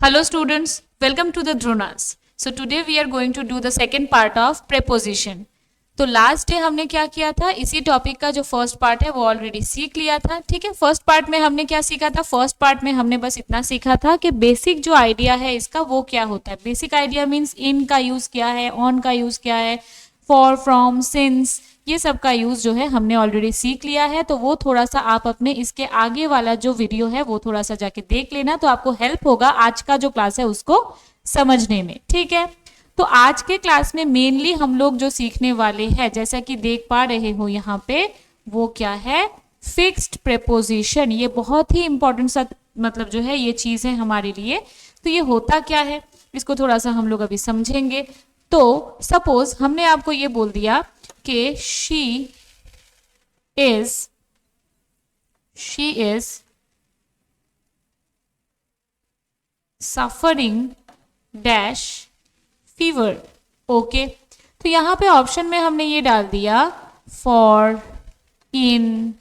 Hello students, welcome to the Dhrunas. So today we are going to do the second part of preposition. तो last day हमने क्या किया था, इसी topic का जो फर्स्ट पार्ट है वो ऑलरेडी सीख लिया था. ठीक है, फर्स्ट पार्ट में हमने क्या सीखा था, फर्स्ट पार्ट में हमने बस इतना सीखा था कि बेसिक जो आइडिया है इसका वो क्या होता है. बेसिक आइडिया मीन्स इन का यूज क्या है, ऑन का यूज क्या है, फॉर, फ्रॉम, सिंस, ये सब का यूज जो है हमने ऑलरेडी सीख लिया है. तो वो थोड़ा सा आप अपने इसके आगे वाला जो वीडियो है वो थोड़ा सा जाके देख लेना, तो आपको हेल्प होगा आज का जो क्लास है उसको समझने में. ठीक है, तो आज के क्लास में मेनली हम लोग जो सीखने वाले हैं, जैसा कि देख पा रहे हो यहाँ पे, वो क्या है, फिक्स्ड प्रेपोजिशन. ये बहुत ही इंपॉर्टेंट सा मतलब जो है ये चीज है हमारे लिए. तो ये होता क्या है इसको थोड़ा सा हम लोग अभी समझेंगे. तो सपोज हमने आपको ये बोल दिया कि she is suffering dash fever. Okay, तो यहां पे ऑप्शन में हमने ये डाल दिया for, in,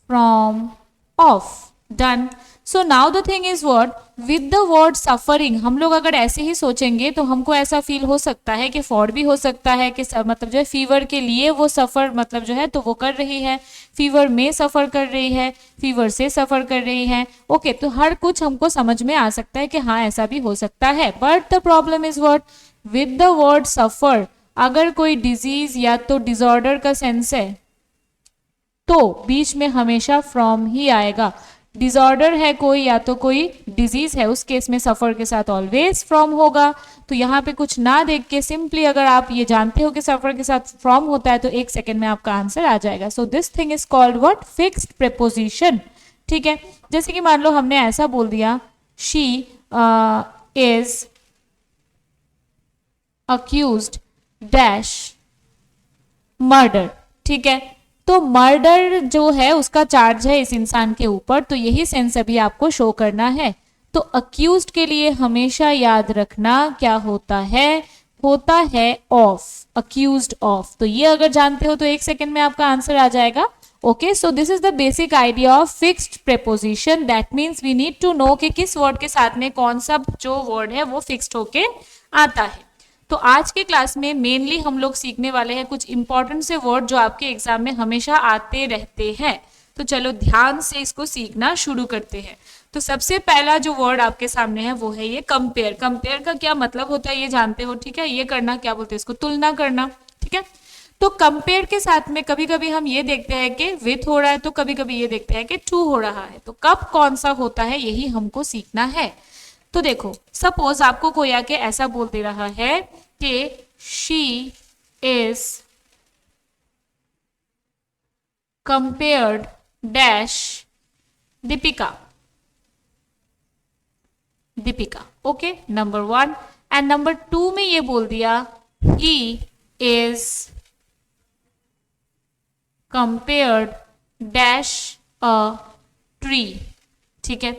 from, of. Done. So now the thing is what, with the word suffering हम लोग अगर ऐसे ही सोचेंगे तो हमको ऐसा फील हो सकता है कि फॉर भी हो सकता है कि मतलब जो है फीवर के लिए वो सफर मतलब जो है तो वो कर रही है, फीवर में सफर कर रही है, फीवर से सफर कर रही है. ओके, तो हर कुछ हमको समझ में आ सकता है कि हाँ ऐसा भी हो सकता है. But the problem is what, with the word suffer अगर कोई डिजीज या तो डिसऑर्डर का सेंस है तो बीच में हमेशा फ्रॉम ही आएगा. डिसऑर्डर है कोई या तो कोई डिजीज है, उस केस में सफर के साथ ऑलवेज फ्रॉम होगा. तो यहाँ पे कुछ ना देख के सिंपली अगर आप ये जानते हो कि सफर के साथ फ्रॉम होता है तो एक सेकेंड में आपका आंसर आ जाएगा. So this thing is called what, fixed preposition. ठीक है, जैसे कि मान लो हमने ऐसा बोल दिया she is accused dash murder. ठीक है, तो मर्डर जो है उसका चार्ज है इस इंसान के ऊपर, तो यही सेंस अभी आपको शो करना है. तो अक्यूज्ड के लिए हमेशा याद रखना क्या होता है ऑफ, अक्यूज्ड ऑफ. तो ये अगर जानते हो तो एक सेकेंड में आपका आंसर आ जाएगा. Okay, so this is the basic idea of fixed preposition. That means we need to know कि किस वर्ड के साथ में कौन सा जो वर्ड है वो फिक्स्ड होके आता है. तो आज के क्लास में मेनली हम लोग सीखने वाले हैं कुछ इंपॉर्टेंट से वर्ड जो आपके एग्जाम में हमेशा आते रहते हैं. तो चलो ध्यान से इसको सीखना शुरू करते हैं. तो सबसे पहला जो वर्ड आपके सामने है वो है ये कंपेयर. कंपेयर का क्या मतलब होता है ये जानते हो. ठीक है, ये करना क्या बोलते हैं इसको, तुलना करना. ठीक है, तो कंपेयर के साथ में कभी कभी हम ये देखते हैं कि विथ हो रहा है, तो कभी कभी ये देखते हैं कि टू हो रहा है. तो कब कौन सा होता है यही हमको सीखना है. तो देखो सपोज आपको कोई आके ऐसा बोल दे रहा है कि she is compared dash Deepika. Deepika. Okay, number 1. And number 2 में ये बोल दिया he is compared dash a tree. ठीक है,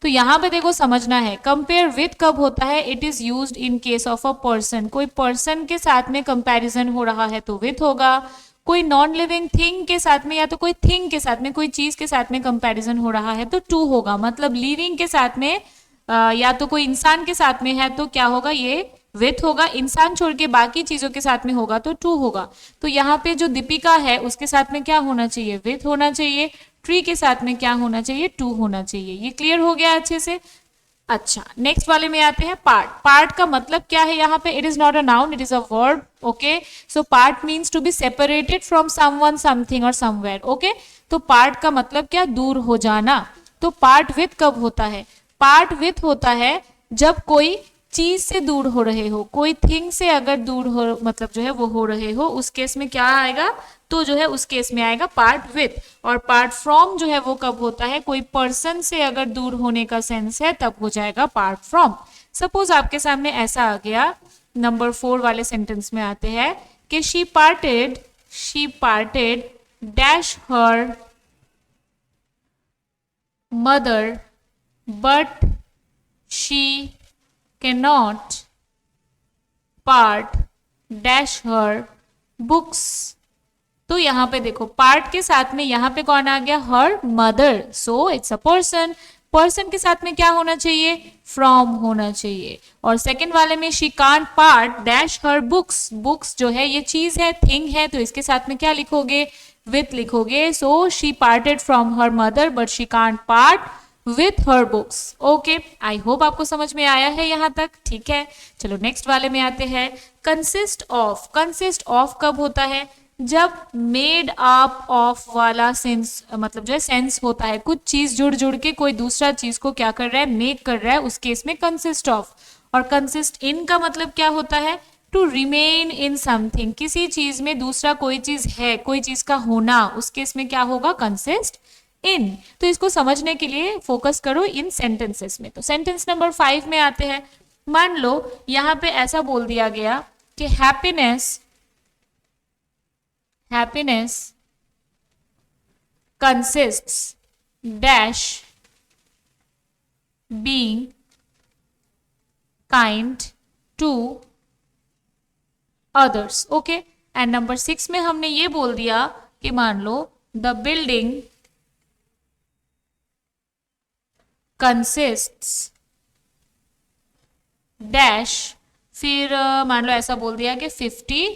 तो यहां पे देखो समझना है कंपेयर विथ कब होता है, it is used in case of a person. कोई पर्सन के साथ में कंपैरिजन हो रहा है तो विथ होगा. कोई नॉन लिविंग थिंग के साथ में या तो कोई थिंग के साथ में, कोई चीज के साथ में कंपैरिजन हो रहा है तो टू होगा. मतलब लिविंग के साथ में या तो कोई इंसान के साथ में है तो क्या होगा, ये विथ होगा. इंसान छोड़ के बाकी चीजों के साथ में होगा तो टू होगा. तो यहाँ पे जो दीपिका है उसके साथ में क्या होना चाहिए, विथ होना चाहिए. ट्री के साथ में क्या होना चाहिए, टू होना चाहिए. ये क्लियर हो गया अच्छे से. अच्छा, नेक्स्ट वाले में आते हैं पार्ट. पार्ट का मतलब क्या है यहाँ पे, it is not a noun, it is a verb. Okay, so part means to be separated from someone, something और समवेयर. ओके, तो पार्ट का मतलब क्या, दूर हो जाना. तो पार्ट विथ कब होता है, पार्ट विथ होता है जब कोई चीज से दूर हो रहे हो, कोई थिंग से अगर दूर हो मतलब जो है वो हो रहे हो, उस केस में क्या आएगा, तो जो है उस केस में आएगा पार्ट विथ. और पार्ट फ्रॉम जो है वो कब होता है, कोई पर्सन से अगर दूर होने का सेंस है तब हो जाएगा पार्ट फ्रॉम. सपोज आपके सामने ऐसा आ गया, नंबर 4 वाले सेंटेंस में आते हैं कि she parted dash her mother but she cannot part dash her books. तो यहाँ पे देखो पार्ट के साथ में यहाँ पे कौन आ गया, her mother. So it's a person. Person के साथ में क्या होना चाहिए, फ्रॉम होना चाहिए। और सेकंड वाले में she can't part dash her books, books जो है ये चीज है, थिंग है, तो इसके साथ में क्या लिखोगे, विथ लिखोगे। So she parted from her mother but she can't part with her books. Okay, I hope आपको समझ में आया है यहाँ तक, ठीक है। चलो नेक्स्ट वाले में आते हैं। कंसिस्ट ऑफ, कंसिस्ट ऑफ कब होता है, जब मेड अप ऑफ वाला सेंस, मतलब जो है सेंस होता है, कुछ चीज जुड़ जुड़ के कोई दूसरा चीज को क्या कर रहा है, मेक कर रहा है, उस केस में कंसिस्ट ऑफ। और कंसिस्ट इन का मतलब क्या होता है, टू रिमेन इन समथिंग, किसी चीज में दूसरा कोई चीज है, कोई चीज का होना, उस केस में क्या होगा, कंसिस्ट इन। तो इसको समझने के लिए फोकस करो इन सेंटेंसेस में। तो सेंटेंस नंबर 5 में आते हैं। मान लो यहां पे ऐसा बोल दिया गया कि happiness, happiness consists dash being kind to others। Okay, and number 6 में हमने ये बोल दिया कि मान लो द बिल्डिंग consists dash, फिर मान लो ऐसा बोल दिया कि 50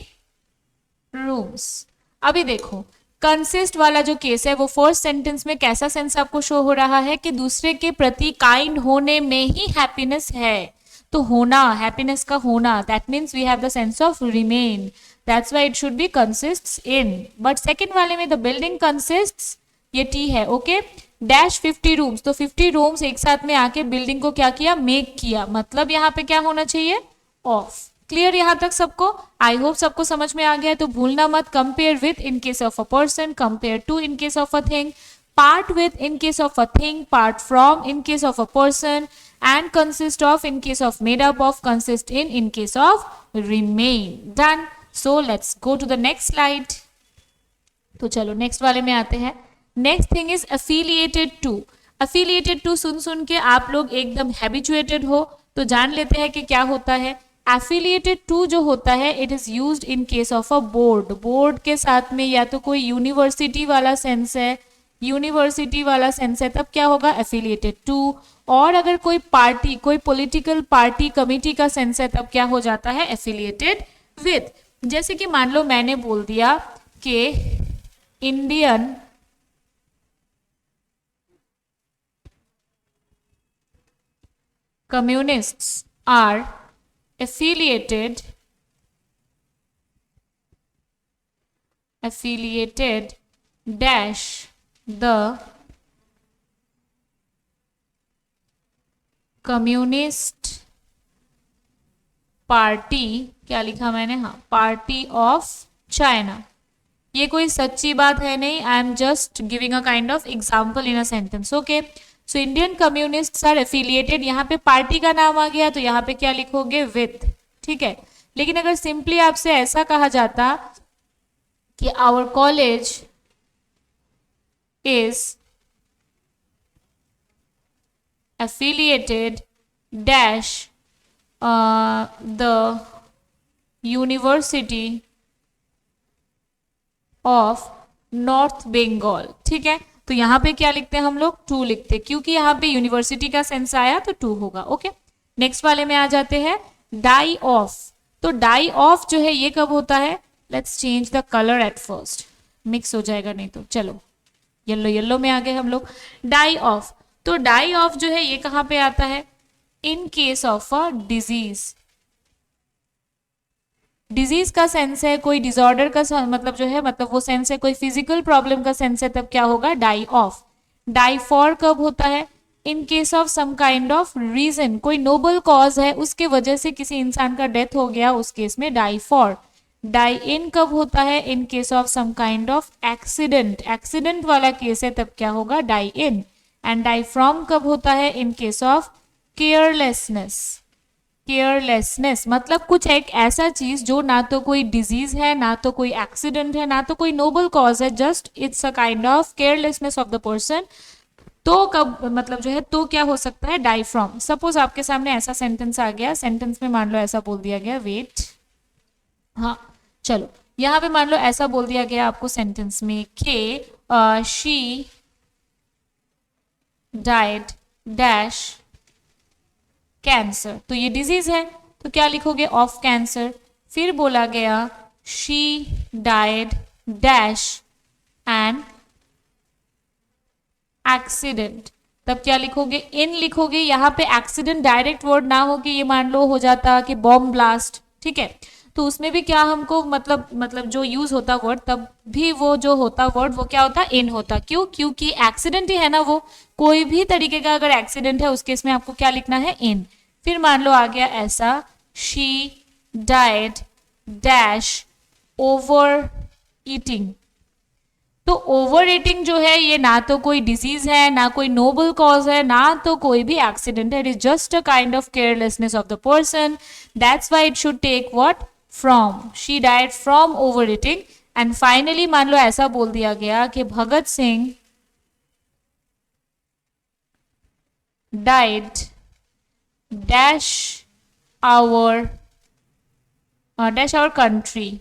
रूम्स। अभी देखो कंसिस्ट वाला जो केस है वो फर्स्ट सेंटेंस में कैसा सेंस आपको शो हो रहा है कि दूसरे के प्रति काइंड होने में ही हैप्पीनेस है। तो होना, हैप्पीनेस का होना, that means we have the sense of remain, that's why it should be consists in. But second वाले में द बिल्डिंग कंसिस्ट्स, ये टी है, ओके, डैश 50 रूम्स, तो 50 रूम्स एक साथ में आके बिल्डिंग को क्या किया, मेक किया, मतलब यहाँ पे क्या होना चाहिए, ऑफ। क्लियर यहाँ तक सबको, आई होप सबको समझ में आ गया है। तो भूलना मत, compare with in case of a person, compare to in case of a thing, part with in case of a thing, part from in case of a person, and consist of in case of made up of, consist in case of remain. Done. So let's go to the next slide. तो चलो next वाले में आते हैं। Next thing is affiliated to. Affiliated to सुन सुन के आप लोग एकदम हैबिचुएटेड हो, तो जान लेते हैं कि क्या होता है। एफिलिएटेड टू जो होता है it is used in case of a board, board के साथ में या तो कोई यूनिवर्सिटी वाला सेंस है, यूनिवर्सिटी वाला सेंस है, तब क्या होगा, एफिलिएटेड टू। और अगर कोई पार्टी, कोई पॉलिटिकल पार्टी कमिटी का सेंस है, तब क्या हो जाता है, एफिलिएटेड विथ। जैसे कि मान लो मैंने बोल दिया कि Indian communists are affiliated dash the communist party, क्या लिखा मैंने, हाँ, पार्टी ऑफ चाइना। ये कोई सच्ची बात है नहीं, I am just giving a kind of example in a sentence. Okay, so Indian communists are affiliated, यहाँ पे पार्टी का नाम आ गया तो यहाँ पे क्या लिखोगे, विथ, ठीक है। लेकिन अगर सिंपली आपसे ऐसा कहा जाता कि our college is affiliated dash the university of North Bengal, ठीक है, तो यहाँ पे क्या लिखते हैं हम लोग, टू लिखते हैं, क्योंकि यहाँ पे यूनिवर्सिटी का सेंस आया तो टू होगा। ओके, नेक्स्ट वाले में आ जाते हैं। Die of. तो डाई ऑफ जो है ये कब होता है, let's change the colour at first, mix हो जाएगा नहीं तो। चलो येलो येलो में आ गए हम लोग। डाई ऑफ, तो डाई ऑफ जो है ये कहाँ पे आता है, in case of a disease. Disease का सेंस है, कोई डिसऑर्डर का मतलब जो है, मतलब वो सेंस है, कोई फिजिकल प्रॉब्लम का सेंस है, तब क्या होगा, डाई ऑफ। डाई फॉर कब होता है, in case of some kind of reason, कोई नोबल कॉज है, उसके वजह से किसी इंसान का डेथ हो गया, उस केस में डाई फॉर। डाई इन कब होता है, in case of some kind of accident, accident वाला केस है, तब क्या होगा, die in. And die from कब होता है, in case of carelessness. Carelessness मतलब कुछ एक ऐसा चीज जो ना तो कोई डिजीज है, ना तो कोई एक्सीडेंट है, ना तो कोई नोबल कॉज है, just it's a kind of carelessness of the person, तो कब मतलब जो है, तो क्या हो सकता है, डाई फ्रॉम। सपोज आपके सामने ऐसा सेंटेंस आ गया, सेंटेंस में मान लो ऐसा बोल दिया गया, वेट, हाँ चलो यहाँ पे मान लो ऐसा बोल दिया गया आपको सेंटेंस में कि शी डाइड डैश कैंसर, तो ये डिजीज है, तो क्या लिखोगे? Of cancer. फिर बोला गया she died dash an accident, तब क्या लिखोगे? इन लिखोगे। यहाँ पे एक्सीडेंट डायरेक्ट वर्ड ना हो कि ये मान लो हो जाता कि बॉम्ब ब्लास्ट, ठीक है, तो उसमें भी क्या हमको मतलब जो यूज होता वर्ड, तब भी वो जो होता वर्ड वो क्या होता? इन होता। क्यों? क्योंकि एक्सीडेंट ही है ना, वो कोई भी तरीके का अगर एक्सीडेंट है उस केस में आपको क्या लिखना है? इन। फिर मान लो आ गया ऐसा, she died dash over eating, तो ओवर ईटिंग जो है ये ना तो कोई डिजीज है, ना कोई नोबल कॉज है, ना तो कोई भी एक्सीडेंट है, it is just a kind of carelessness of the person, that's why it should take what? From, she died from overeating. And finally मान लो ऐसा बोल दिया गया कि Bhagat Singh died dash our country,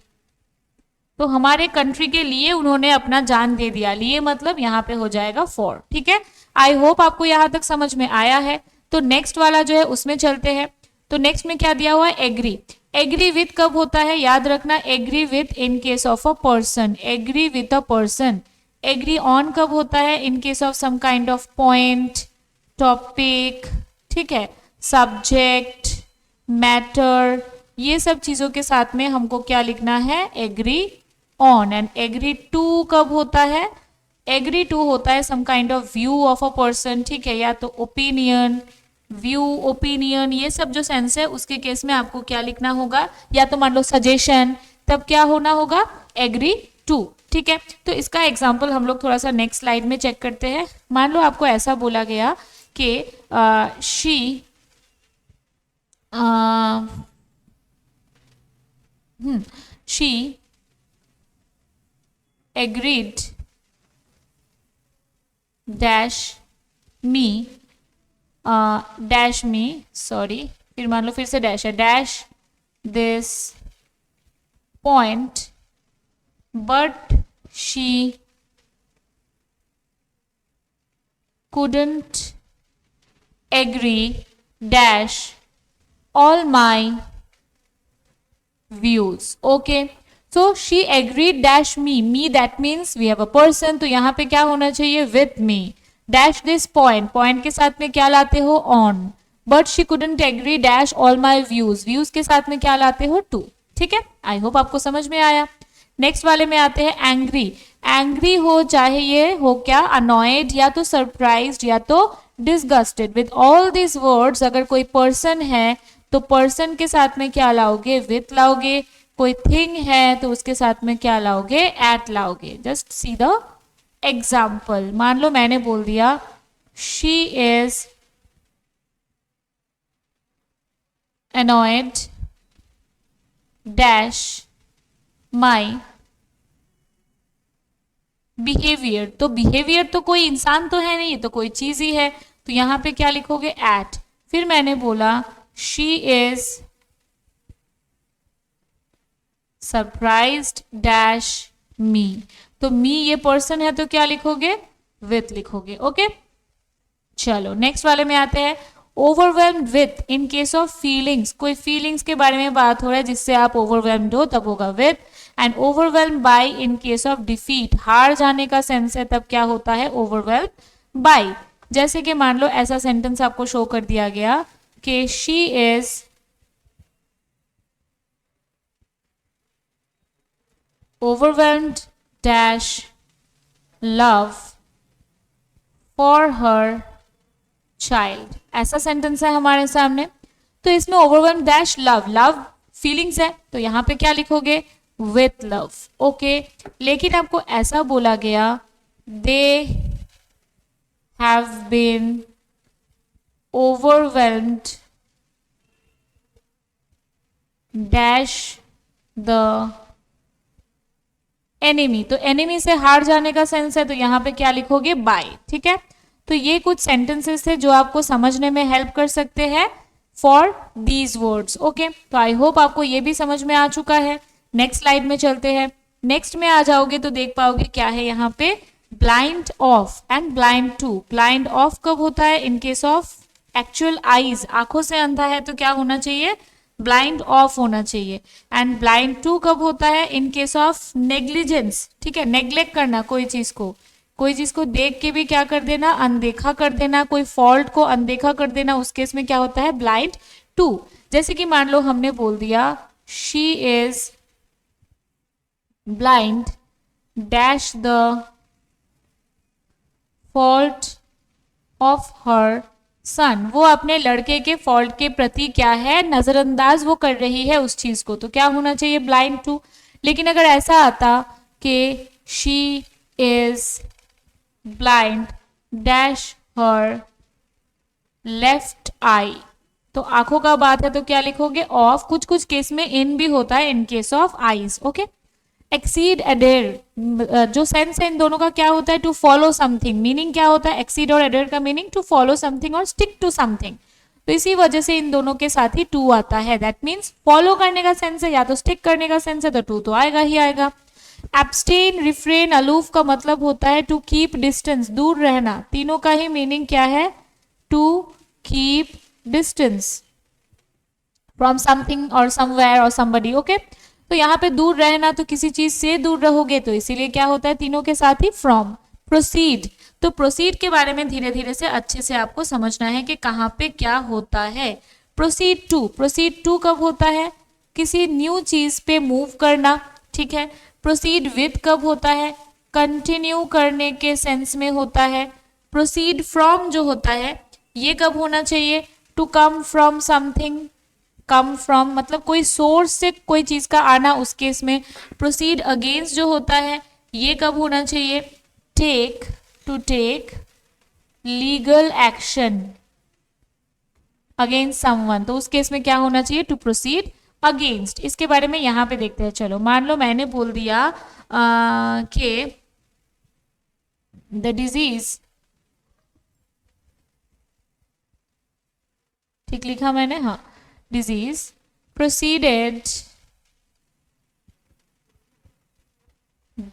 तो हमारे कंट्री के लिए उन्होंने अपना जान दे दिया। लिए मतलब यहाँ पे हो जाएगा फॉर, ठीक है। आई होप आपको यहाँ तक समझ में आया है। तो नेक्स्ट वाला जो है उसमें चलते हैं। तो नेक्स्ट में क्या दिया हुआ है? एग्री। एग्री विथ कब होता है? याद रखना, agree with in case of a person, agree with a person. Agree on कब होता है? In case of some kind of point, topic, ठीक है, सब्जेक्ट, मैटर, ये सब चीजों के साथ में हमको क्या लिखना है? Agree on. And agree to कब होता है? एग्री टू होता है some kind of view of a person, ठीक है, या तो ओपिनियन, व्यू, ओपिनियन, ये सब जो सेंस है उसके केस में आपको क्या लिखना होगा? या तो मान लो सजेशन, तब क्या होना होगा? एग्री टू, ठीक है। तो इसका एग्जाम्पल हम लोग थोड़ा सा नेक्स्ट स्लाइड में चेक करते हैं। मान लो आपको ऐसा बोला गया कि she she agreed dash me sorry, फिर मान लो फिर से डैश है, dash this point but she couldn't agree dash all my views, okay, so she agreed dash me, that means we have a person, तो यहाँ पे क्या होना चाहिए? with me, dash this point, point के साथ में क्या लाते हो? on, but she couldn't agree dash all my views, views के साथ में क्या लाते हो? to, ठीक है। आई होप आपको समझ में आया। नेक्स्ट वाले में आते हैं एंग्री। एंग्री हो चाहे ये हो क्या? अनॉयड या तो सरप्राइज्ड या तो disgusted. With all this words अगर कोई पर्सन है तो पर्सन के साथ में क्या लाओगे? विथ लाओगे। कोई थिंग है तो उसके साथ में क्या लाओगे? एट लाओगे। Just see the example. मान लो मैंने बोल दिया she is annoyed dash my behaviour, तो बिहेवियर तो कोई इंसान तो है नहीं, ये तो कोई चीज ही है, तो यहां पे क्या लिखोगे? एट। फिर मैंने बोला शी इज सरप्राइज्ड डैश मी, तो मी ये पर्सन है तो क्या लिखोगे? विथ लिखोगे। ओके, चलो नेक्स्ट वाले में आते हैं। Overwhelmed with in case of feelings, कोई फीलिंग्स के बारे में बात हो रहा है जिससे आप ओवरवेल्म्ड हो तब होगा with. And overwhelm by in case of defeat, हार जाने का सेंस है तब क्या होता है? Overwhelm by. जैसे कि मान लो ऐसा सेंटेंस आपको शो कर दिया गया कि she is overwhelmed dash love for her child, ऐसा सेंटेंस है हमारे सामने। तो इसमें overwhelm dash love, love feelings है तो यहां पे क्या लिखोगे? With love. ओके, लेकिन आपको ऐसा बोला गया they have been overwhelmed dash the enemy, तो एनिमी से हार जाने का सेंस है तो यहां पे क्या लिखोगे? बाय। ठीक है, तो ये कुछ सेंटेंसेस थे जो आपको समझने में हेल्प कर सकते हैं फॉर दीज वर्ड्स। ओके, तो आई होप आपको ये भी समझ में आ चुका है। नेक्स्ट स्लाइड में चलते हैं। नेक्स्ट में आ जाओगे तो देख पाओगे क्या है यहाँ पे? Blind of and blind to. Blind of कब होता है? In case of actual eyes, आंखों से अंधा है तो क्या होना चाहिए? ब्लाइंड ऑफ होना चाहिए। एंड ब्लाइंड टू कब होता है? इन केस ऑफ नेग्लिजेंस, ठीक है, नेग्लेक्ट करना कोई चीज को, कोई चीज को देख के भी क्या कर देना? अनदेखा कर देना, कोई फॉल्ट को अनदेखा कर देना, उस केस में क्या होता है? Blind to. जैसे कि मान लो हमने बोल दिया she is blind dash the fault of her son. वो अपने लड़के के फॉल्ट के प्रति क्या है? नजरअंदाज वो कर रही है उस चीज को, तो क्या होना चाहिए? Blind to. लेकिन अगर ऐसा आता कि she is blind dash her left eye, तो आंखों का बात है तो क्या लिखोगे? ऑफ। कुछ कुछ केस में इन भी होता है, in case of eyes. Okay. Exceed एडेर, जो सेंस है इन दोनों का क्या होता है? To follow something. मीनिंग क्या होता है? एक्सीड और एडेर का मीनिंग टू फॉलो समथिंग और स्टिक टू समथिंग। तो इसी वजह से इन दोनों के साथ ही टू आता है। दैट मीन्स फॉलो करने का सेंस है या तो स्टिक करने का सेंस है तो टू तो आएगा ही आएगा। एब्सटेन, रिफ्रेन, अलूफ का मतलब होता है टू कीप डिस्टेंस, दूर रहना। तीनों का ही मीनिंग क्या है? To keep distance from something और समवेयर और समबडी। ओके। तो यहाँ पे दूर रहना, तो किसी चीज से दूर रहोगे तो इसीलिए क्या होता है? तीनों के साथ ही फ्रॉम। प्रोसीड, तो प्रोसीड के बारे में धीरे धीरे से अच्छे से आपको समझना है कि कहाँ पे क्या होता है। प्रोसीड टू, प्रोसीड टू कब होता है? किसी न्यू चीज पे मूव करना, ठीक है। प्रोसीड विथ कब होता है? कंटिन्यू करने के सेंस में होता है। प्रोसीड फ्रॉम जो होता है ये कब होना चाहिए? To come from something. Come from मतलब कोई सोर्स से कोई चीज का आना, उस केस में। प्रोसीड अगेंस्ट जो होता है ये कब होना चाहिए? Take, to take legal action against someone, तो उस केस में क्या होना चाहिए? To proceed against. इसके बारे में यहां पे देखते हैं। चलो मान लो मैंने बोल दिया कि द डिजीज, ठीक लिखा मैंने? हाँ, disease proceeded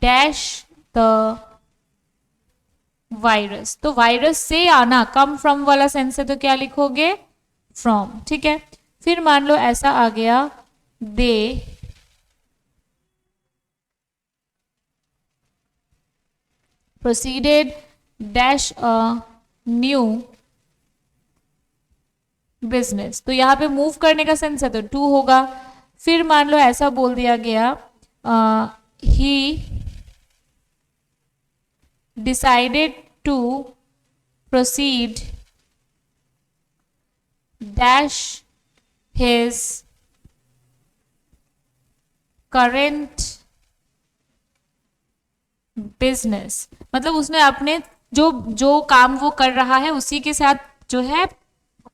dash the virus, तो वायरस से आना, कम फ्रॉम वाला सेंस है तो क्या लिखोगे? फ्रॉम, ठीक है। फिर मान लो ऐसा आ गया दे proceeded dash a new business, तो यहाँ पे मूव करने का सेंस है तो टू होगा। फिर मान लो ऐसा बोल दिया गया he decided to proceed dash his current business, मतलब उसने अपने जो जो काम वो कर रहा है उसी के साथ जो है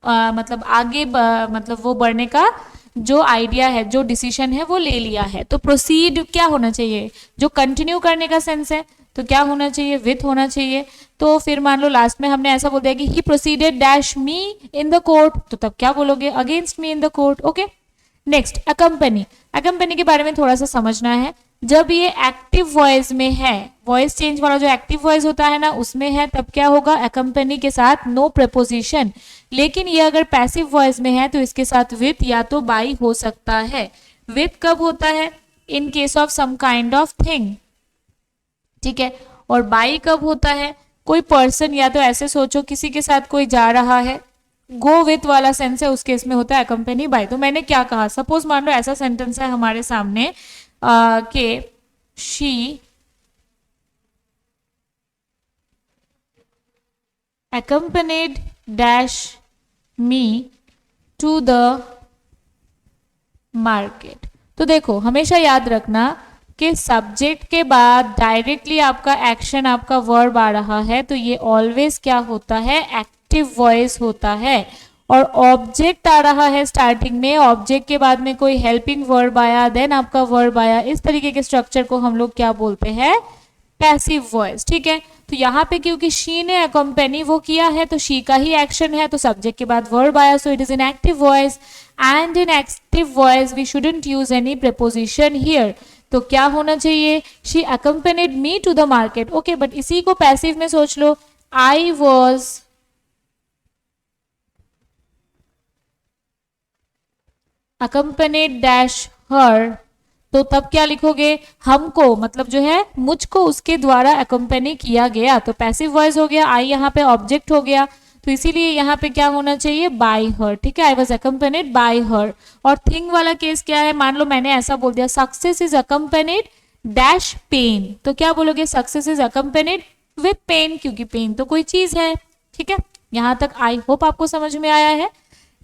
मतलब आगे मतलब वो बढ़ने का जो आइडिया है, जो डिसीजन है वो ले लिया है। तो प्रोसीड क्या होना चाहिए? जो कंटिन्यू करने का सेंस है तो क्या होना चाहिए? विथ होना चाहिए। तो फिर मान लो लास्ट में हमने ऐसा बोल दिया कि he proceeded dash me in the court, तो तब क्या बोलोगे? Against me in the court. Okay. Next accompany, accompany के बारे में थोड़ा सा समझना है। जब ये एक्टिव वॉइस में है, वॉइस चेंज वाला जो एक्टिव वॉइस होता है ना उसमें है, तब क्या होगा? अकम्पनी के साथ नो प्रपोजिशन। लेकिन ये अगर पैसिव वॉइस में है तो इसके साथ विथ या तो बाई हो सकता है। विथ कब होता है? In case of some kind of thing, ठीक है। और बाई कब होता है? कोई पर्सन, या तो ऐसे सोचो किसी के साथ कोई जा रहा है, गो विथ वाला सेंस है, उस केस में होता है अकम्पनी बाय। तो मैंने क्या कहा? सपोज मान लो ऐसा सेंटेंस है हमारे सामने कि she accompanied dash me to the market। तो देखो हमेशा याद रखना कि सब्जेक्ट के बाद डायरेक्टली आपका एक्शन, आपका वर्ब आ रहा है तो ये ऑलवेज क्या होता है? एक्टिव वॉइस होता है। और ऑब्जेक्ट आ रहा है स्टार्टिंग में, ऑब्जेक्ट के बाद में कोई हेल्पिंग वर्ब आया, देन आपका वर्ब आया, इस तरीके के स्ट्रक्चर को हम लोग क्या बोलते हैं? पैसिव वॉइस, ठीक है। तो यहाँ पे क्योंकि शी ने अकम्पनी वो किया है तो शी का ही एक्शन है, तो सब्जेक्ट के बाद वर्ब आया, so it is in active voice. And in active voice we shouldn't use any preposition here. तो क्या होना चाहिए, she accompanied me to the market. Okay, but इसी को पैसिव में सोच लो, I was accompanied dash her, तो तब क्या लिखोगे, हमको मतलब जो है मुझको उसके द्वारा अकम्पनी किया गया, तो पैसिव वॉइस हो गया, आई यहाँ पे ऑब्जेक्ट हो गया, तो इसीलिए यहाँ पे क्या होना चाहिए, बाय हर। ठीक है, आई वॉज अकम्पनीड बाय हर। और थिंग वाला केस क्या है, मान लो मैंने ऐसा बोल दिया, success is accompanied dash pain, तो क्या बोलोगे, success is accompanied with pain, क्योंकि पेन तो कोई चीज है। ठीक है, यहाँ तक आई होप आपको समझ में आया है।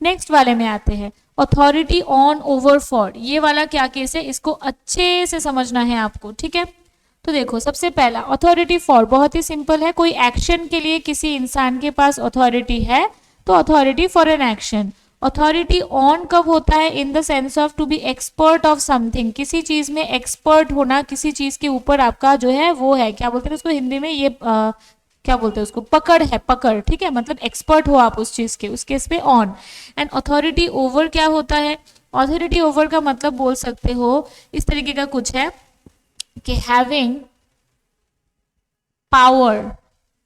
नेक्स्ट वाले में आते हैं, अथॉरिटी ऑन ओवर फॉर। ये वाला क्या केस है, इसको अच्छे से समझना है आपको। ठीक है, तो देखो सबसे पहला अथॉरिटी फॉर बहुत ही सिंपल है, कोई एक्शन के लिए किसी इंसान के पास अथॉरिटी है तो authority for an action. Authority on कब होता है, in the sense of to be expert of something, किसी चीज में एक्सपर्ट होना, किसी चीज के ऊपर आपका जो है वो है, क्या बोलते हैं उसको हिंदी में, ये क्या बोलते हैं उसको, पकड़ है, पकड़। ठीक है, मतलब एक्सपर्ट हो आप उस चीज के, उस केस पे ऑन। एंड अथॉरिटी ओवर क्या होता है, अथॉरिटी ओवर का मतलब बोल सकते हो इस तरीके का कुछ है कि having power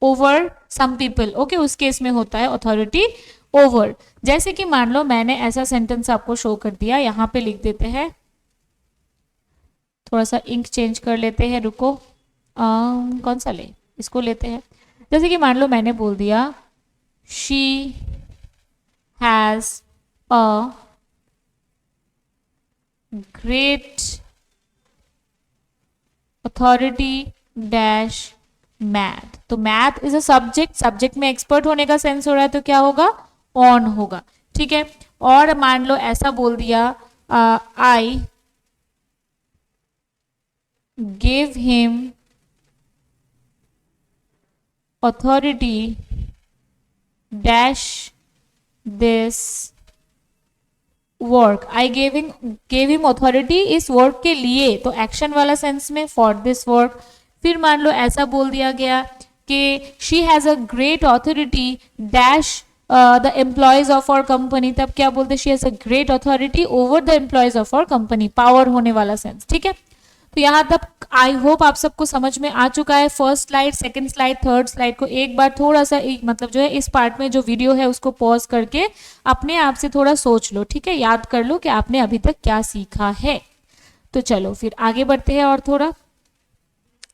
over some people. Okay, उस केस में होता है अथॉरिटी ओवर। जैसे कि मान लो मैंने ऐसा सेंटेंस आपको शो कर दिया, यहां पे लिख देते हैं, थोड़ा सा इंक चेंज कर लेते हैं, रुको कौन सा ले, इसको लेते हैं। जैसे कि मान लो मैंने बोल दिया, she has a great authority dash math, तो math is a subject, subject में एक्सपर्ट होने का सेंस हो रहा है, तो क्या होगा, ऑन होगा। ठीक है, और मान लो ऐसा बोल दिया, I give him authority dash this work, I gave him authority इस वर्क के लिए, तो एक्शन वाला सेंस में for this work। फिर मान लो ऐसा बोल दिया गया कि she has a great authority dash the employees of our company, तब क्या बोलते, she has a great authority over the employees of our company, power होने वाला सेंस। ठीक है, तो यहाँ तक आई होप आप सबको समझ में आ चुका है। First slide, second slide, third slide को एक बार थोड़ा सा मतलब जो है इस पार्ट में जो वीडियो है उसको पॉज करके अपने आप से थोड़ा सोच लो। ठीक है, याद कर लो कि आपने अभी तक क्या सीखा है। तो चलो फिर आगे बढ़ते हैं और थोड़ा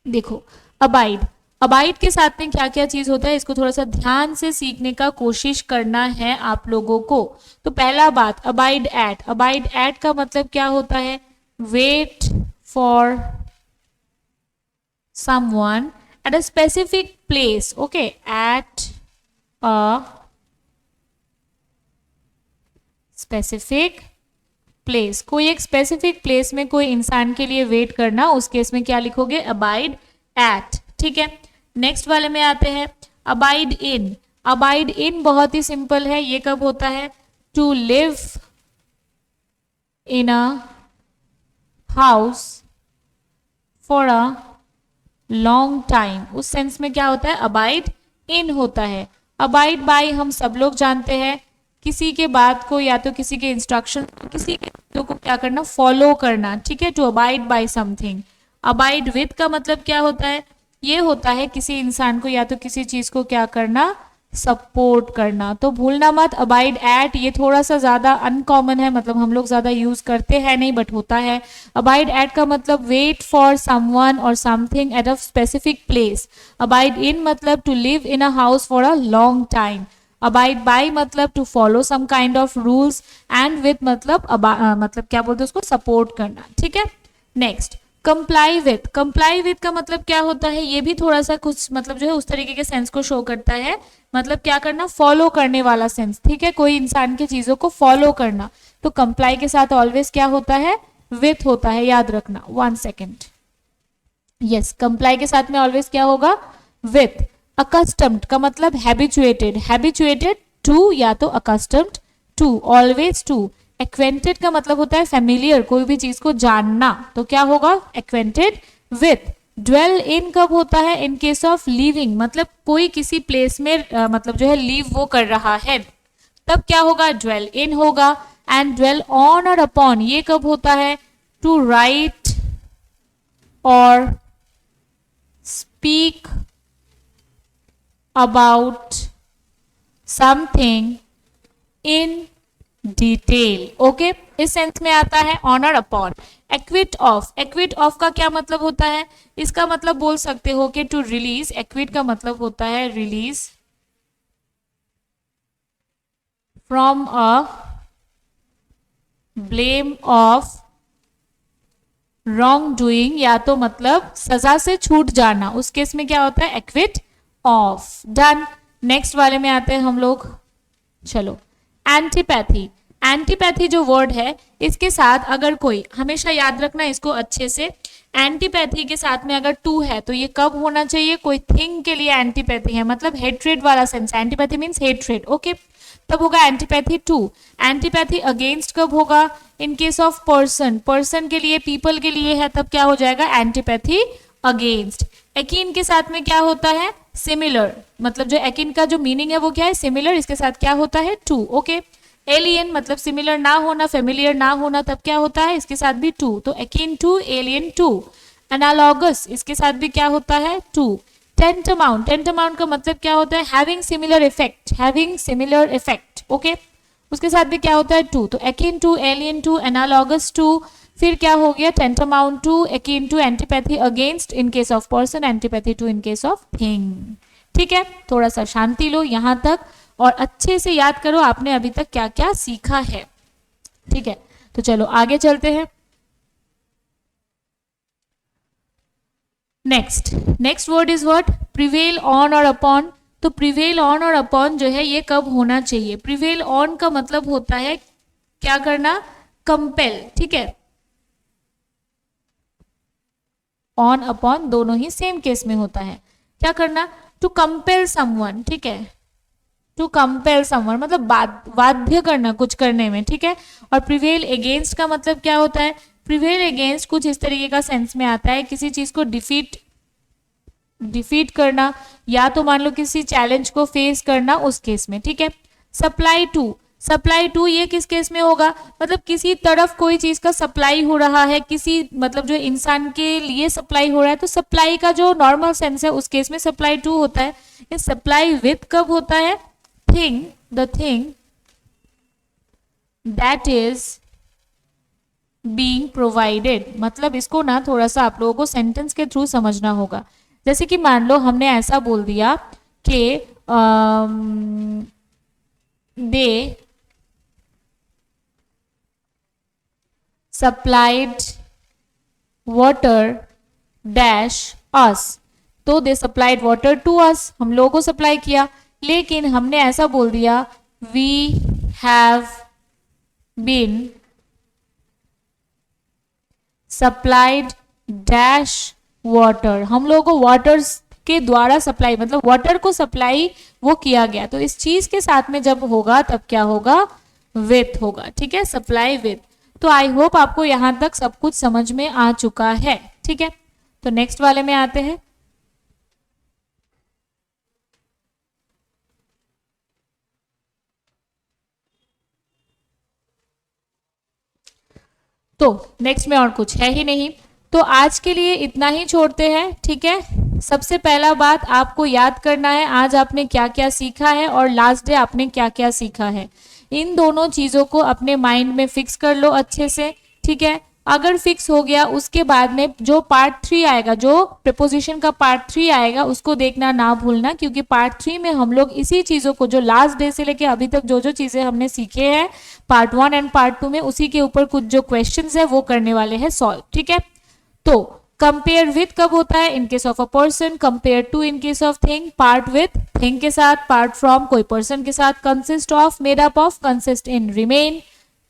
देखो, अबाइड, अबाइड के साथ में क्या क्या चीज होता है, इसको थोड़ा सा ध्यान से सीखने का कोशिश करना है आप लोगों को। तो पहला बात, अबाइड एट, अबाइड एट का मतलब क्या होता है, wait for someone at a specific place। okay, at a specific place, कोई एक स्पेसिफिक प्लेस में कोई इंसान के लिए वेट करना, उस केस में क्या लिखोगे, अबाइड एट। ठीक है, नेक्स्ट वाले में आते हैं, अबाइड इन। अबाइड इन बहुत ही सिंपल है, ये कब होता है, to live in a house for a long time, उस सेंस में क्या होता है, अबाइड इन होता है। अबाइड बाय हम सब लोग जानते हैं, किसी के बात को या तो किसी के इंस्ट्रक्शन, किसी के बातों को क्या करना, फॉलो करना। ठीक है, to abide by something. Abide with का मतलब क्या होता है, ये होता है किसी इंसान को या तो किसी चीज को क्या करना, सपोर्ट करना। तो भूलना मत, अबाइड एट ये थोड़ा सा ज्यादा अनकॉमन है, मतलब हम लोग ज्यादा यूज करते हैं नहीं, बट होता है। अबाइड एट का मतलब वेट फॉर समवन और something at a specific place. Abide in मतलब to live in a house for a long time. Abide by मतलब to follow some kind of rules, and with मतलब मतलब क्या बोलते हैं उसको, सपोर्ट करना। ठीक है, next comply with. Comply with का मतलब क्या होता है, ये भी थोड़ा सा कुछ मतलब जो है उस तरीके के सेंस को शो करता है, मतलब क्या करना, फॉलो करने वाला सेंस। ठीक है, कोई इंसान की चीजों को फॉलो करना, तो कंप्लाई के साथ ऑलवेज क्या होता है, विथ होता है, याद रखना। 1 सेकेंड, यस, कंप्लाई के साथ में ऑलवेज क्या होगा, विथ। अकस्टम्ड का मतलब हैबिचुएटेड, हैबिचुएटेड टू या तो accustomed to, always to. Acquainted का मतलब होता है फेमिलियर, कोई भी चीज को जानना, तो क्या होगा, एक्वेंटेड विथ। ड्वेल इन कब होता है, इन केस ऑफ लिविंग, मतलब कोई किसी प्लेस में मतलब जो है लिव वो कर रहा है, तब क्या होगा, ड्वेल इन होगा। एंड ड्वेल ऑन और अपॉन ये कब होता है, to write or speak about something in detail. Okay, इस सेंस में आता है honour upon. Acquit of, acquit of का क्या मतलब होता है? इसका मतलब बोल सकते हो कि टू रिलीज. एक्विट का मतलब होता है release from a blame of wrong doing, या तो मतलब सजा से छूट जाना. उस केस में क्या होता है? Equity of. डन. नेक्स्ट वाले में आते हैं हम लोग. चलो, एंटीपैथी. एंटीपैथी जो वर्ड है, इसके साथ अगर कोई, हमेशा याद रखना इसको अच्छे से, एंटीपैथी के साथ में अगर टू है तो ये कब होना चाहिए? कोई थिंग के लिए एंटीपैथी है, मतलब हेट्रेड वाला sense. Antipathy means hatred. Okay, तब होगा एंटीपैथी टू. एंटीपैथी अगेंस्ट कब होगा? इन केस ऑफ पर्सन. पर्सन के लिए, पीपल के लिए है, तब क्या हो जाएगा? Antipathy against. एकिन के साथ में क्या होता है? सिमिलर. मतलब जो एकिन का जो मीनिंग है वो क्या है? सिमिलर. इसके साथ क्या होता है? टू. ओके. एलियन मतलब सिमिलर ना होना, फेमिलियर ना होना, तब क्या होता है? इसके साथ भी टू. तो akin to, alien to. Analogous, इसके साथ भी क्या होता है? टू. टेंटामाउंट. टेंटामाउंट का मतलब क्या होता है? Having similar effect. Having similar effect. Okay, उसके साथ भी क्या होता है? टू. तो akin to, alien to, analogous to, फिर क्या हो गया? Tantamount to, akin to, antipathy against in case of person, antipathy to in case of thing. ठीक है, थोड़ा सा शांति लो यहां तक और अच्छे से याद करो आपने अभी तक क्या क्या सीखा है. ठीक है, तो चलो आगे चलते हैं. Next word is what? Prevail on और अपॉन. तो प्रिवेल ऑन और अपॉन जो है ये कब होना चाहिए? प्रिवेल ऑन का मतलब होता है क्या करना? कंपेल. ठीक है, ऑन अपॉन दोनों ही सेम केस में होता है. क्या करना? To compel someone. ठीक है, टू कंपेल समवन मतलब बाध्य करना कुछ करने में. ठीक है, और प्रिवेल अगेंस्ट का मतलब क्या होता है? प्रिवेल अगेंस्ट कुछ इस तरीके का सेंस में आता है, किसी चीज को डिफीट करना, या तो मान लो किसी चैलेंज को फेस करना, उस केस में. ठीक है. Supply to. सप्लाई टू ये किस केस में होगा? मतलब किसी तरफ कोई चीज का सप्लाई हो रहा है, किसी मतलब जो इंसान के लिए सप्लाई हो रहा है, तो सप्लाई का जो नॉर्मल सेंस है उस केस में सप्लाई टू होता है. ये सप्लाई विथ कब होता है? Thing, the thing that is being provided. मतलब इसको ना थोड़ा सा आप लोगों को सेंटेंस के थ्रू समझना होगा. जैसे कि मान लो हमने ऐसा बोल दिया कि दे सप्लाइड वाटर डैश अस. तो दे सप्लाइड वाटर टू अस, हम लोगों को सप्लाई किया. लेकिन हमने ऐसा बोल दिया we have been supplied dash water. हम लोगों को वाटर के द्वारा सप्लाई, मतलब वाटर को सप्लाई वो किया गया. तो इस चीज के साथ में जब होगा तब क्या होगा? विथ होगा. ठीक है, सप्लाई विथ. तो आई होप आपको यहां तक सब कुछ समझ में आ चुका है. ठीक है, तो नेक्स्ट वाले में आते हैं. तो नेक्स्ट में और कुछ है ही नहीं, तो आज के लिए इतना ही छोड़ते हैं. ठीक है, सबसे पहला बात आपको याद करना है आज आपने क्या क्या सीखा है और लास्ट डे आपने क्या क्या सीखा है. इन दोनों चीजों को अपने माइंड में फिक्स कर लो अच्छे से. ठीक है, अगर फिक्स हो गया उसके बाद में जो पार्ट 3 आएगा, जो प्रीपोजिशन का पार्ट 3 आएगा, उसको देखना ना भूलना, क्योंकि पार्ट 3 में हम लोग इसी चीजों को जो लास्ट डे से लेके अभी तक जो जो चीजें हमने सीखे हैं पार्ट 1 एंड पार्ट 2 में, उसी के ऊपर कुछ जो क्वेश्चंस है वो करने वाले हैं सॉल्व. ठीक है, तो कंपेयर विथ कब होता है? In case of a person. Compare to in case of thing. Part with thing के साथ. पार्ट फ्रॉम कोई पर्सन के साथ. Consist of, made up of, consist in, remain.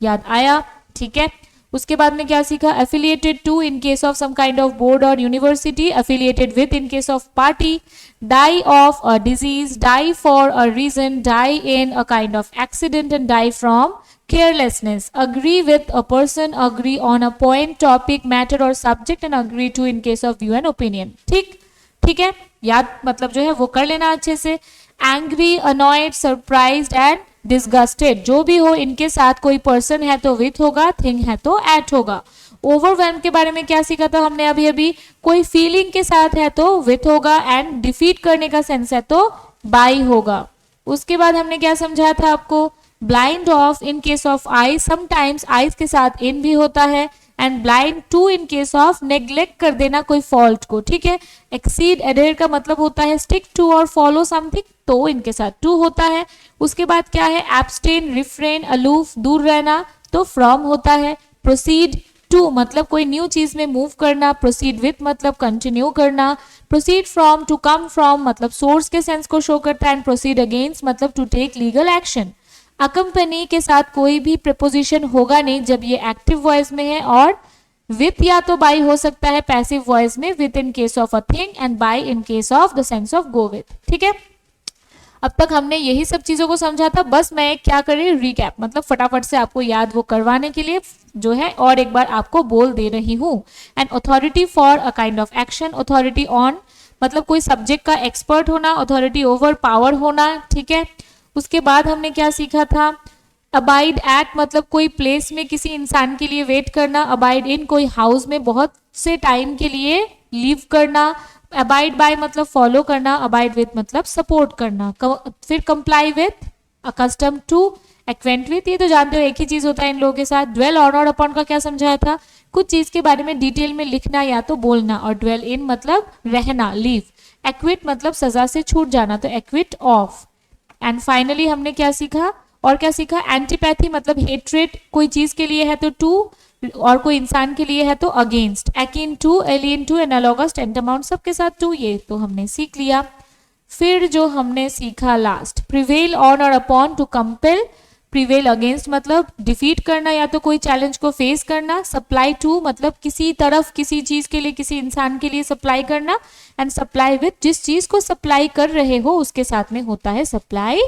याद आया? ठीक है, उसके बाद में क्या सीखा? Affiliated to in case of some kind of board और university. Affiliated with in case of party. Die of a disease. Die for a reason. Die in a kind of accident and die from carelessness. Agree with a person. Agree on a point, topic, matter or subject and agree to in case of view and opinion. ठीक है, याद मतलब जो है वो कर लेना अच्छे से. Angry, annoyed, surprised and disgusted. जो भी हो इनके साथ कोई person है तो with होगा, thing है तो at होगा. ओवरवेल्म के बारे में क्या सीखा था हमने अभी अभी, कोई फीलिंग के साथ है तो विथ होगा, एंड डिफीट करने का सेंस है तो बाय होगा। उसके बाद हमने क्या समझाया था आपको, blind of in case of eye, sometimes eyes के साथ इन भी होता है, and blind to in case of neglect कर देना कोई फॉल्ट को, ठीक है। एक्सीड एडेयर का मतलब होता है स्टिक टू और फॉलो समथिंग, तो इनके साथ टू होता है। उसके बाद क्या है, एब्सटेन, रिफ्रेन, अलूफ, दूर रहना, तो फ्रॉम होता है। प्रोसीड टू मतलब कोई न्यू चीज में मूव करना, प्रोसीड विथ मतलब कंटिन्यू करना, proceed from, to come from मतलब सोर्स के सेंस को शो करता है, एंड प्रोसीड अगेंस्ट मतलब to take legal action. Accompany के साथ कोई भी प्रीपोजिशन होगा नहीं जब ये एक्टिव वॉइस में है, और विथ या तो बाय हो सकता है पैसिव वॉइस में, with in case of a thing and by in case of the sense of go with, ठीक है। अब तक हमने यही सब चीजों को समझा था, बस मैं क्या करी रिकैप मतलब फटाफट से आपको याद वो करवाने के लिए जो है और एक बार आपको बोल दे रही हूँ। An authority for a kind of action, authority on मतलब कोई सब्जेक्ट का एक्सपर्ट होना, अथॉरिटी ओवर पावर होना, ठीक है। उसके बाद हमने क्या सीखा था, अबाइड एट मतलब कोई प्लेस में किसी इंसान के लिए वेट करना, अबाइड इन कोई हाउस में बहुत से टाइम के लिए लीव करना, अबाइड बाय मतलब फॉलो करना, अबाइड विथ मतलब सपोर्ट करना, फिर comply with, accustom to, acquaint with, ये तो जानते हो एक ही चीज होता है इन लोगों के साथ। ड्वेल ऑन और अपॉन का क्या समझाया था, कुछ चीज के बारे में डिटेल में लिखना या तो बोलना, और ड्वेल इन मतलब रहना, लीव। एक्विट मतलब सजा से छूट जाना, तो एक्विट ऑफ। एंड फाइनली हमने क्या सीखा, और क्या सीखा, एंटीपैथी मतलब हेट्रेट, कोई चीज के लिए है तो टू, और कोई इंसान के लिए है तो against, akin to, alien to, analogous, tantamount सबके साथ टू, ये तो हमने सीख लिया। फिर जो हमने सीखा लास्ट, प्रिवेल ऑन और upon two compel, prevail against मतलब डिफीट करना या तो कोई चैलेंज को फेस करना, सप्लाई टू मतलब किसी तरफ किसी चीज के लिए किसी इंसान के लिए सप्लाई करना, एंड सप्लाई विथ जिस चीज को सप्लाई कर रहे हो उसके साथ में होता है सप्लाई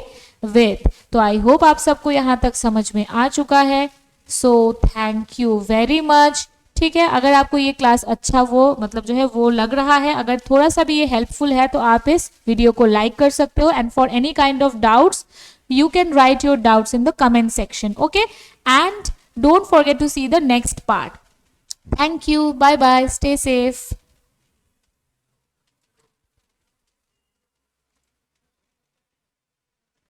विथ। तो आई होप आप सबको यहाँ तक समझ में आ चुका है, so thank you very much, ठीक है। अगर आपको ये क्लास अच्छा वो मतलब जो है वो लग रहा है, अगर थोड़ा सा भी ये हेल्पफुल है तो आप इस वीडियो को लाइक कर सकते हो, and for any kind of doubts you can write your doubts in the comment section, okay, and don't forget to see the next part. Thank you, bye bye, stay safe.